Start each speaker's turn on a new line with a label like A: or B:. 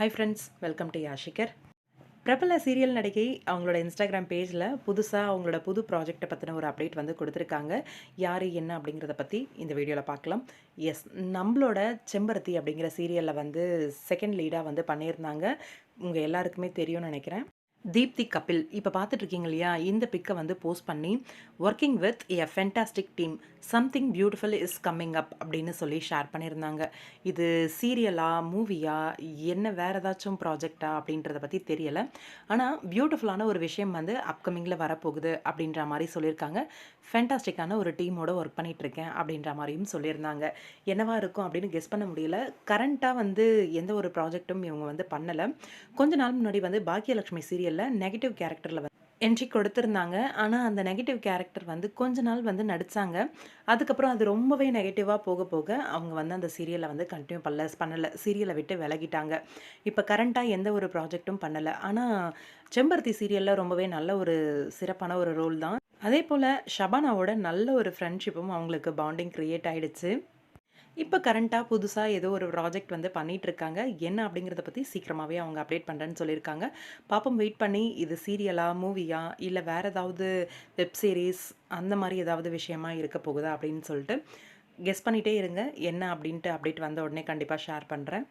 A: Hi friends, welcome to Yashikar. பிரபல serial நடிகை அவங்களோட இன்ஸ்டாகிராம் பேஜில் புதுசாக அவங்களோட புது ப்ராஜெக்ட்டை பற்றின ஒரு அப்டேட் வந்து கொடுத்துருக்காங்க. யார் என்ன அப்படிங்கிறத பற்றி இந்த வீடியோவில் பார்க்கலாம். எஸ், நம்மளோட செம்பருத்தி அப்படிங்கிற சீரியலில் வந்து செகண்ட் லீடாக வந்து பண்ணியிருந்தாங்க. உங்கள் எல்லாருக்குமே தெரியும்னு நினைக்கிறேன். தீப்தி கபில் இப்போ பார்த்துட்டு இருக்கீங்க இல்லையா, இந்த பிக்கை வந்து போஸ்ட் பண்ணி working with a fantastic team, something beautiful is coming up அப்படின்னு சொல்லி ஷேர் பண்ணியிருந்தாங்க. இது சீரியலா, மூவியா, என்ன வேறு ஏதாச்சும் ப்ராஜெக்டா அப்படின்றத பற்றி தெரியலை. ஆனால் பியூட்டிஃபுல்லான ஒரு விஷயம் வந்து அப்கமிங்கில் வரப்போகுது அப்படின்ற மாதிரி சொல்லியிருக்காங்க. ஃபென்டாஸ்டிக்கான ஒரு டீமோட ஒர்க் பண்ணிகிட்ருக்கேன் அப்படின்ற மாதிரியும் சொல்லியிருந்தாங்க. என்னவா இருக்கும் அப்படின்னு கெஸ் பண்ண முடியல. கரண்ட்டாக வந்து எந்த ஒரு ப்ராஜெக்ட்டும் இவங்க வந்து பண்ணலை. கொஞ்ச நாள் முன்னாடி வந்து பாக்கியலட்சுமி சீரியலில் நெகட்டிவ் கேரக்டரில் என்ட்ரி கொடுத்துருந்தாங்க. ஆனால் அந்த நெகட்டிவ் கேரக்டர் வந்து கொஞ்ச நாள் வந்து நடித்தாங்க. அதுக்கப்புறம் அது ரொம்பவே நெகட்டிவாக போக போக அவங்க வந்து அந்த சீரியலை வந்து கண்டினியூ பண்ணலை, சீரியலை விட்டு விலகிட்டாங்க. இப்போ கரண்ட்டாக எந்த ஒரு ப்ராஜெக்ட்டும் பண்ணலை. ஆனால் செம்பருத்தி சீரியலில் ரொம்பவே நல்ல ஒரு சிறப்பான ஒரு ரோல் தான். அதே போல் ஷபானாவோட நல்ல ஒரு ஃப்ரெண்ட்ஷிப்பும் அவங்களுக்கு பாண்டிங் க்ரியேட் ஆகிடுச்சு. இப்போ கரண்ட்டாக புதுசாக ஏதோ ஒரு ப்ராஜெக்ட் வந்து பண்ணிகிட்ருக்காங்க. என்ன அப்படிங்கிறத பற்றி சீக்கிரமாகவே அவங்க அப்டேட் பண்ணுறேன்னு சொல்லியிருக்காங்க. பாப்போம், வெயிட் பண்ணி. இது சீரியலா, மூவியா, இல்லை வேறு ஏதாவது வெப் சீரிஸ் அந்த மாதிரி ஏதாவது விஷயமா இருக்க போகுதா அப்படின்னு சொல்லிட்டு கெஸ் பண்ணிகிட்டே இருங்க. என்ன அப்படின்ட்டு அப்டேட் வந்த உடனே கண்டிப்பாக ஷேர் பண்ணுறேன்.